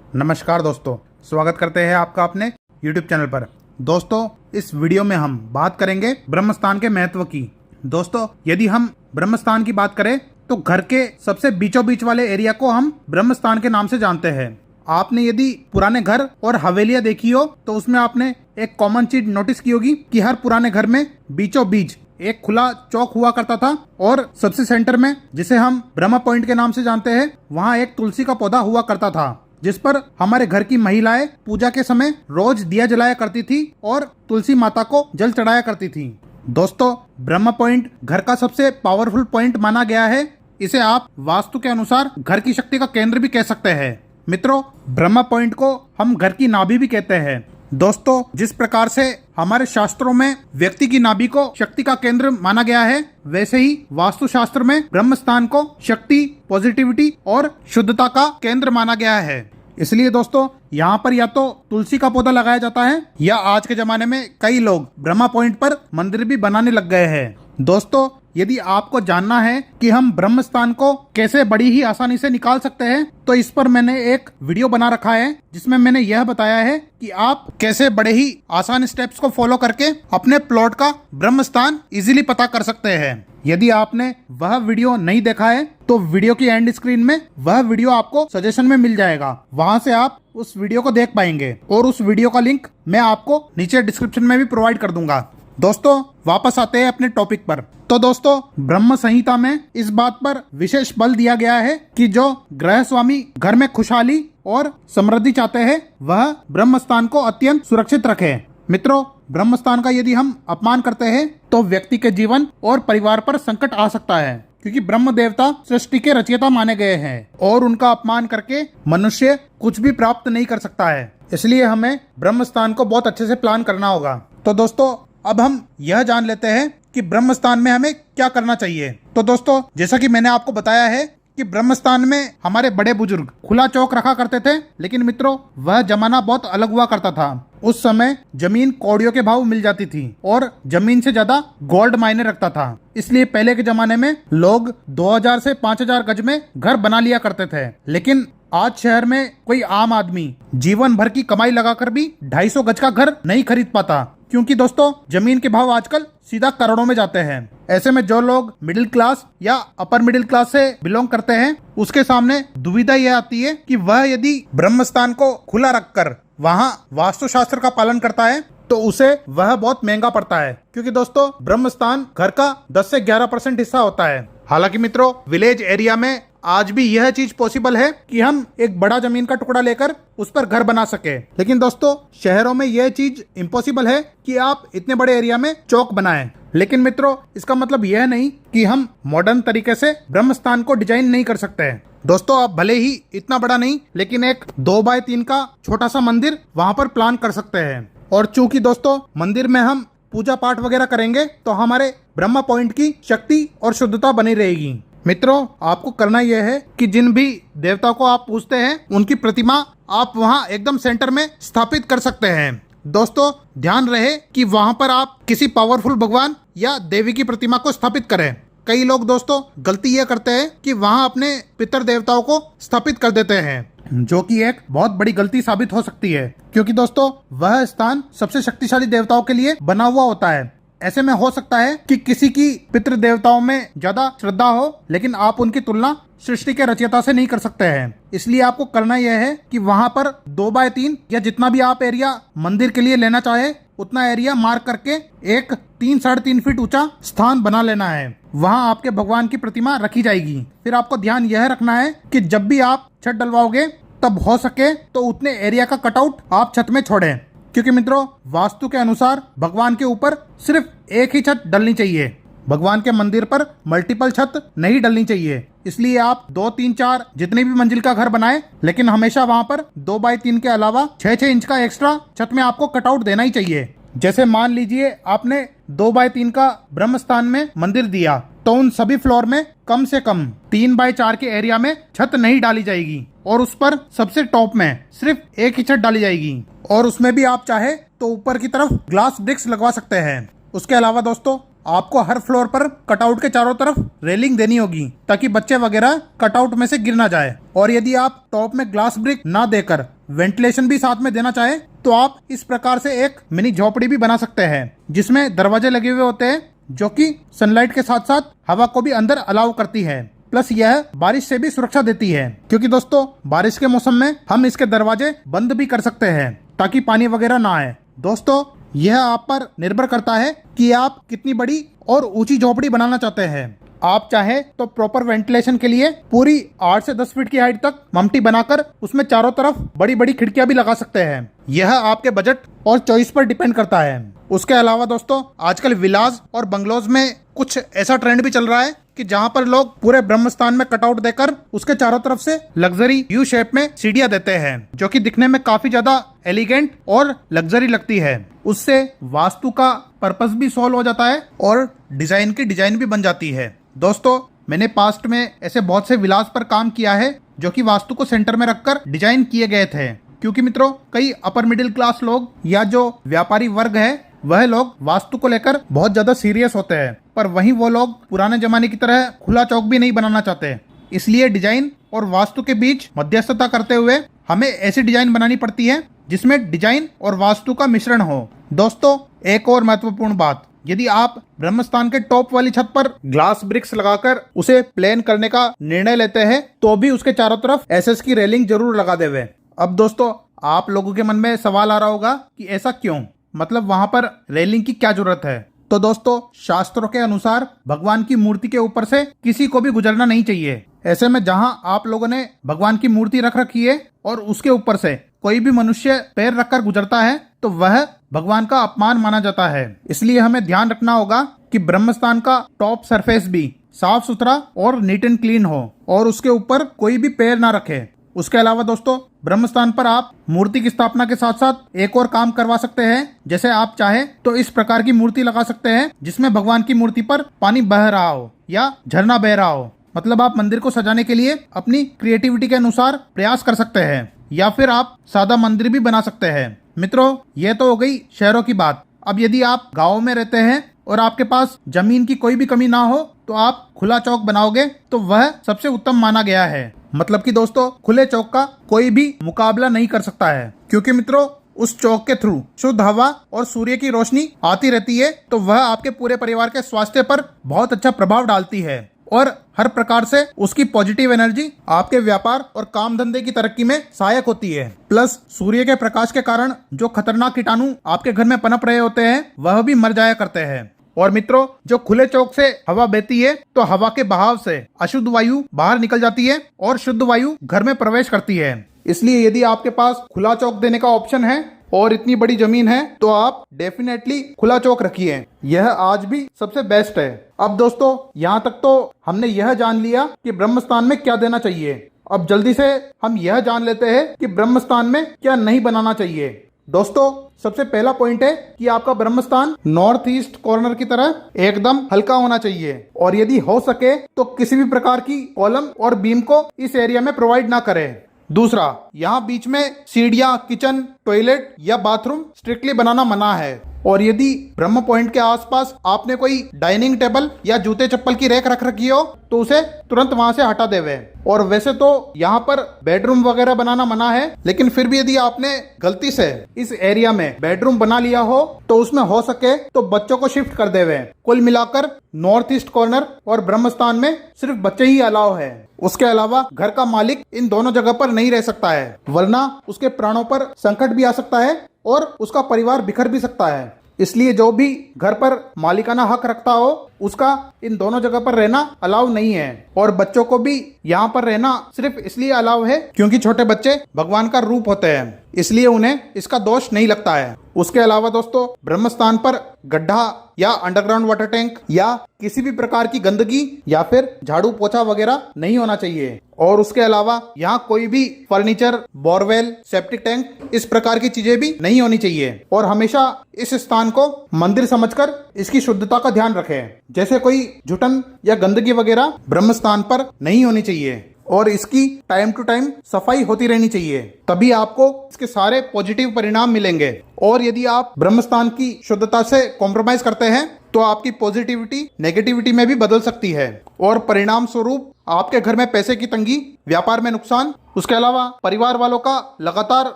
नमस्कार दोस्तों, स्वागत करते हैं आपका अपने YouTube चैनल पर। दोस्तों, इस वीडियो में हम बात करेंगे ब्रह्मस्थान के महत्व की। दोस्तों, यदि हम ब्रह्मस्थान की बात करें तो घर के सबसे बीचों बीच वाले एरिया को हम ब्रह्मस्थान के नाम से जानते हैं। आपने यदि पुराने घर और हवेलियां देखी हो तो उसमें आपने एक कॉमन चीज नोटिस की होगी कि हर पुराने घर में बीचों बीच एक खुला चौक हुआ करता था और सबसे सेंटर में, जिसे हम ब्रह्मा पॉइंट के नाम से जानते हैं, वहाँ एक तुलसी का पौधा हुआ करता था, जिस पर हमारे घर की महिलाएं पूजा के समय रोज दिया जलाया करती थी और तुलसी माता को जल चढ़ाया करती थी। दोस्तों, ब्रह्मा पॉइंट घर का सबसे पावरफुल पॉइंट माना गया है। इसे आप वास्तु के अनुसार घर की शक्ति का केंद्र भी कह सकते हैं। मित्रों, ब्रह्मा पॉइंट को हम घर की नाभि भी कहते हैं। दोस्तों, जिस प्रकार से हमारे शास्त्रों में व्यक्ति की नाभि को शक्ति का केंद्र माना गया है, वैसे ही वास्तु शास्त्र में ब्रह्मस्थान को शक्ति, पॉजिटिविटी और शुद्धता का केंद्र माना गया है। इसलिए दोस्तों, यहाँ पर या तो तुलसी का पौधा लगाया जाता है या आज के जमाने में कई लोग ब्रह्मा पॉइंट पर मंदिर भी बनाने लग गए हैं। दोस्तों, यदि आपको जानना है कि हम ब्रह्मस्थान को कैसे बड़ी ही आसानी से निकाल सकते हैं, तो इस पर मैंने एक वीडियो बना रखा है जिसमें मैंने यह बताया है कि आप कैसे बड़े ही आसान स्टेप्स को फॉलो करके अपने प्लॉट का ब्रह्मस्थान इजीली पता कर सकते हैं। यदि आपने वह वीडियो नहीं देखा है तो वीडियो की एंड स्क्रीन में वह वीडियो आपको सजेशन में मिल जाएगा, वहां से आप उस वीडियो को देख पाएंगे और उस वीडियो का लिंक मैं आपको नीचे डिस्क्रिप्शन में भी प्रोवाइड कर दूंगा। दोस्तों, वापस आते हैं अपने टॉपिक पर। तो दोस्तों, ब्रह्म संहिता में इस बात पर विशेष बल दिया गया है कि जो गृह स्वामी घर में खुशहाली और समृद्धि चाहते हैं, वह ब्रह्मस्थान को अत्यंत सुरक्षित रखे। मित्रों, ब्रह्मस्थान का यदि हम अपमान करते हैं तो व्यक्ति के जीवन और परिवार पर संकट आ सकता है, क्योंकि ब्रह्म देवता सृष्टि के रचयिता माने गए हैं और उनका अपमान करके मनुष्य कुछ भी प्राप्त नहीं कर सकता है। इसलिए हमें ब्रह्मस्थान को बहुत अच्छे से प्लान करना होगा। तो दोस्तों, अब हम यह जान लेते हैं कि ब्रह्मस्थान में हमें क्या करना चाहिए। तो दोस्तों, जैसा कि मैंने आपको बताया है कि ब्रह्मस्थान में हमारे बड़े बुजुर्ग खुला चौक रखा करते थे, लेकिन मित्रों, वह जमाना बहुत अलग हुआ करता था। उस समय जमीन कौड़ियों के भाव मिल जाती थी और जमीन से ज्यादा गोल्ड मायने रखता था। इसलिए पहले के जमाने में लोग 2000 से 5000 गज में घर बना लिया करते थे। लेकिन आज शहर में कोई आम आदमी जीवन भर की कमाई लगाकर भी 250 गज का घर नहीं खरीद पाता, क्योंकि दोस्तों, जमीन के भाव आजकल सीधा करोड़ों में जाते हैं। ऐसे में जो लोग मिडिल क्लास या अपर मिडिल क्लास से बिलोंग करते हैं, उसके सामने दुविधा यह आती है कि वह यदि ब्रह्मस्थान को खुला रखकर वहां वास्तुशास्त्र का पालन करता है तो उसे वह बहुत महंगा पड़ता है, क्योंकि दोस्तों, ब्रह्मस्थान घर का 10 से 11% हिस्सा होता है। हालांकि मित्रों, विलेज एरिया में आज भी यह चीज पॉसिबल है कि हम एक बड़ा जमीन का टुकड़ा लेकर उस पर घर बना सके। लेकिन दोस्तों, शहरों में यह चीज इम्पॉसिबल है कि आप इतने बड़े एरिया में चौक बनाएं। लेकिन मित्रों, इसका मतलब यह नहीं कि हम मॉडर्न तरीके से ब्रह्मस्थान को डिजाइन नहीं कर सकते हैं। दोस्तों, आप भले ही इतना बड़ा नहीं, लेकिन एक 2x3 का छोटा सा मंदिर वहां पर प्लान कर सकते हैं। और चूंकि दोस्तों, मंदिर में हम पूजा पाठ वगैरह करेंगे तो हमारे ब्रह्मा पॉइंट की शक्ति और शुद्धता बनी रहेगी। मित्रों, आपको करना यह है कि जिन भी देवता को आप पूजते हैं, उनकी प्रतिमा आप वहां एकदम सेंटर में स्थापित कर सकते हैं। दोस्तों, ध्यान रहे कि वहां पर आप किसी पावरफुल भगवान या देवी की प्रतिमा को स्थापित करें। कई लोग दोस्तों गलती यह करते हैं कि वहां अपने पितर देवताओं को स्थापित कर देते हैं, जो कि एक बहुत बड़ी गलती साबित हो सकती है, क्योंकि दोस्तों, वह स्थान सबसे शक्तिशाली देवताओं के लिए बना हुआ होता है। ऐसे में हो सकता है कि किसी की पितृ देवताओं में ज्यादा श्रद्धा हो, लेकिन आप उनकी तुलना सृष्टि के रचयिता से नहीं कर सकते हैं। इसलिए आपको करना यह है कि वहां पर 2x3 या जितना भी आप एरिया मंदिर के लिए लेना चाहे, उतना एरिया मार्क करके एक 3-3.5 फीट ऊंचा स्थान बना लेना है। वहां आपके भगवान की प्रतिमा रखी जाएगी। फिर आपको ध्यान यह रखना है कि जब भी आप छत डलवाओगे, तब हो सके तो उतने एरिया का कटआउट आप छत में छोड़ें, क्योंकि मित्रों, वास्तु के अनुसार भगवान के ऊपर सिर्फ एक ही छत डलनी चाहिए। भगवान के मंदिर पर मल्टीपल छत नहीं डलनी चाहिए। इसलिए आप 2, 3, 4 जितनी भी मंजिल का घर बनाए, लेकिन हमेशा वहां पर 2x3 के अलावा 6-6 इंच का एक्स्ट्रा छत में आपको कटआउट देना ही चाहिए। जैसे मान लीजिए आपने 2x3 का ब्रह्मस्थान में मंदिर दिया, तो उन सभी फ्लोर में कम से कम 3x4 के एरिया में छत नहीं डाली जाएगी और उस पर सबसे टॉप में सिर्फ एक ही छत डाली जाएगी। और उसमें भी आप चाहे तो ऊपर की तरफ ग्लास ब्रिक्स लगवा सकते हैं। उसके अलावा दोस्तों, आपको हर फ्लोर पर कटआउट के चारों तरफ रेलिंग देनी होगी ताकि बच्चे वगैरह कटआउट में से गिर ना जाए। और यदि आप टॉप में ग्लास ब्रिक ना देकर वेंटिलेशन भी साथ में देना चाहे तो आप इस प्रकार से एक मिनी झोपड़ी भी बना सकते हैं जिसमें दरवाजे लगे हुए होते हैं जो कि सनलाइट के साथ साथ हवा को भी अंदर अलाउ करती है। प्लस यह बारिश से भी सुरक्षा देती है क्योंकि दोस्तों बारिश के मौसम में हम इसके दरवाजे बंद भी कर सकते हैं ताकि पानी वगैरह ना आए। दोस्तों यह आप पर निर्भर करता है कि आप कितनी बड़ी और ऊंची झोपड़ी बनाना चाहते हैं। आप चाहे तो प्रॉपर वेंटिलेशन के लिए पूरी 8 से 10 फीट की हाइट तक ममटी बनाकर उसमें चारों तरफ बड़ी बड़ी खिड़कियां भी लगा सकते हैं। यह आपके बजट और चॉइस पर डिपेंड करता है। उसके अलावा दोस्तों आजकल विलाज और बंगलोज में कुछ ऐसा ट्रेंड भी चल रहा है कि जहां पर लोग पूरे ब्रह्मस्थान में कटआउट देकर उसके चारों तरफ से लग्जरी यू शेप में सीढ़ियां देते हैं जो कि दिखने में काफी ज्यादा एलिगेंट और लग्जरी लगती है। उससे वास्तु का पर्पस भी सॉल्व हो जाता है और डिजाइन की डिजाइन भी बन जाती है। दोस्तों मैंने पास्ट में ऐसे बहुत से विलास पर काम किया है जो कि वास्तु को सेंटर में रखकर डिजाइन किए गए थे क्योंकि मित्रों कई अपर मिडिल क्लास लोग या जो व्यापारी वर्ग है वह लोग वास्तु को लेकर बहुत ज्यादा सीरियस होते हैं, पर वहीं वो लोग पुराने जमाने की तरह खुला चौक भी नहीं बनाना चाहते। इसलिए डिजाइन और वास्तु के बीच मध्यस्थता करते हुए हमें ऐसी डिजाइन बनानी पड़ती है जिसमें डिजाइन और वास्तु का मिश्रण हो। दोस्तों एक और महत्वपूर्ण बात, यदि आप ब्रह्मस्थान के टॉप वाली छत पर ग्लास ब्रिक्स लगाकर उसे प्लेन करने का निर्णय लेते हैं तो भी उसके चारों तरफ एसएस की रेलिंग जरूर लगा देवे। अब दोस्तों आप लोगों के मन में सवाल आ रहा होगा कि ऐसा क्यों, मतलब वहां पर रेलिंग की क्या जरूरत है। तो दोस्तों शास्त्रों के अनुसार भगवान की मूर्ति के ऊपर से किसी को भी गुजरना नहीं चाहिए। ऐसे में जहां आप लोगों ने भगवान की मूर्ति रख रखी है और उसके ऊपर से कोई भी मनुष्य पैर रखकर गुजरता है तो वह भगवान का अपमान माना जाता है। इसलिए हमें ध्यान रखना होगा कि ब्रह्मस्थान का टॉप सरफेस भी साफ सुथरा और नीट एंड क्लीन हो और उसके ऊपर कोई भी पैर ना रखे। उसके अलावा दोस्तों ब्रह्मस्थान पर आप मूर्ति की स्थापना के साथ साथ एक और काम करवा सकते हैं। जैसे आप चाहे तो इस प्रकार की मूर्ति लगा सकते हैं जिसमें भगवान की मूर्ति पर पानी बह रहा हो या झरना बह रहा हो। मतलब आप मंदिर को सजाने के लिए अपनी क्रिएटिविटी के अनुसार प्रयास कर सकते हैं या फिर आप सादा मंदिर भी बना सकते हैं। मित्रों ये तो हो गई शहरों की बात। अब यदि आप गाँव में रहते हैं और आपके पास जमीन की कोई भी कमी ना हो तो आप खुला चौक बनाओगे तो वह सबसे उत्तम माना गया है। मतलब कि दोस्तों खुले चौक का कोई भी मुकाबला नहीं कर सकता है क्योंकि मित्रों उस चौक के थ्रू शुद्ध हवा और सूर्य की रोशनी आती रहती है तो वह आपके पूरे परिवार के स्वास्थ्य पर बहुत अच्छा प्रभाव डालती है और हर प्रकार से उसकी पॉजिटिव एनर्जी आपके व्यापार और काम धंधे की तरक्की में सहायक होती है। प्लस सूर्य के प्रकाश के कारण जो खतरनाक कीटाणु आपके घर में पनप रहे होते हैं वह भी मर जाया करते हैं। और मित्रों जो खुले चौक से हवा बहती है तो हवा के बहाव से अशुद्ध वायु बाहर निकल जाती है और शुद्ध वायु घर में प्रवेश करती है। इसलिए यदि आपके पास खुला चौक देने का ऑप्शन है और इतनी बड़ी जमीन है तो आप डेफिनेटली खुला चौक रखिए। यह आज भी सबसे बेस्ट है। अब दोस्तों यहाँ तक तो हमने यह जान लिया कि ब्रह्मस्थान में क्या देना चाहिए। अब जल्दी से हम यह जान लेते हैं कि ब्रह्मस्थान में क्या नहीं बनाना चाहिए। दोस्तों सबसे पहला पॉइंट है कि आपका ब्रह्मस्थान नॉर्थ ईस्ट कॉर्नर की तरह एकदम हल्का होना चाहिए और यदि हो सके तो किसी भी प्रकार की कॉलम और बीम को इस एरिया में प्रोवाइड ना करें। दूसरा, यहाँ बीच में सीढ़ियाँ, किचन, टॉयलेट या बाथरूम स्ट्रिक्टली बनाना मना है। और यदि ब्रह्म पॉइंट के आसपास आपने कोई डाइनिंग टेबल या जूते चप्पल की रैक रख रखी हो तो उसे तुरंत वहां से हटा देवे। और वैसे तो यहाँ पर बेडरूम वगैरह बनाना मना है, लेकिन फिर भी यदि आपने गलती से इस एरिया में बेडरूम बना लिया हो तो उसमें हो सके तो बच्चों को शिफ्ट कर देवे। कुल मिलाकर नॉर्थ ईस्ट कॉर्नर और ब्रह्मस्थान में सिर्फ बच्चे ही अलाउ है। उसके अलावा घर का मालिक इन दोनों जगह पर नहीं रह सकता है, वरना उसके प्राणों पर संकट भी आ सकता है और उसका परिवार बिखर भी सकता है। इसलिए जो भी घर पर मालिकाना हक रखता हो उसका इन दोनों जगह पर रहना अलाउ नहीं है। और बच्चों को भी यहाँ पर रहना सिर्फ इसलिए अलाउ है क्योंकि छोटे बच्चे भगवान का रूप होते हैं, इसलिए उन्हें इसका दोष नहीं लगता है। उसके अलावा दोस्तों ब्रह्मस्थान पर गड्ढा या अंडरग्राउंड वाटर टैंक या किसी भी प्रकार की गंदगी या फिर झाड़ू पोछा वगैरह नहीं होना चाहिए। और उसके अलावा यहाँ कोई भी फर्नीचर, बोरवेल, सेप्टिक टैंक इस प्रकार की चीजें भी नहीं होनी चाहिए। और हमेशा इस स्थान को मंदिर समझकर इसकी शुद्धता का ध्यान रखें। जैसे कोई झुटन या गंदगी वगैरह ब्रह्मस्थान पर नहीं होनी चाहिए और इसकी टाइम टू टाइम सफाई होती रहनी चाहिए, तभी आपको इसके सारे पॉजिटिव परिणाम मिलेंगे। और यदि आप ब्रह्मस्थान की शुद्धता से कॉम्प्रोमाइज करते हैं तो आपकी पॉजिटिविटी नेगेटिविटी में भी बदल सकती है और परिणाम स्वरूप आपके घर में पैसे की तंगी, व्यापार में नुकसान, उसके अलावा परिवार वालों का लगातार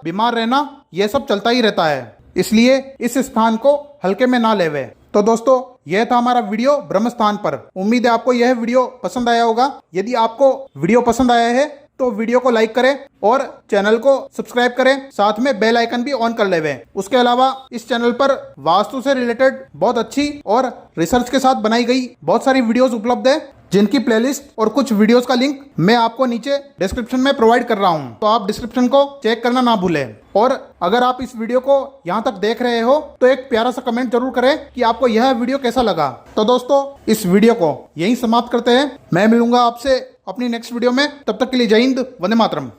बीमार रहना, यह सब चलता ही रहता है। इसलिए इस स्थान को हल्के में ना लेवे। तो दोस्तों, यह था हमारा वीडियो ब्रह्म स्थान पर। उम्मीद है आपको यह वीडियो पसंद आया होगा। यदि आपको वीडियो पसंद आया है तो वीडियो को लाइक करें और चैनल को सब्सक्राइब करें, साथ में बेल आइकन भी ऑन कर लेवें। उसके अलावा इस चैनल पर वास्तु से रिलेटेड बहुत अच्छी और रिसर्च के साथ बनाई गई बहुत सारी वीडियोस उपलब्ध है, जिनकी प्लेलिस्ट और कुछ वीडियोस का लिंक मैं आपको नीचे डिस्क्रिप्शन में प्रोवाइड कर रहा हूं, तो आप डिस्क्रिप्शन को चेक करना ना भूलें। और अगर आप इस वीडियो को यहां तक देख रहे हो तो एक प्यारा सा कमेंट जरूर करें कि आपको यह वीडियो कैसा लगा। तो दोस्तों, इस वीडियो को यहीं समाप्त करते हैं। मैं मिलूंगा आपसे अपनी नेक्स्ट वीडियो में। तब तक के लिए जय हिंद, वंदे मातरम।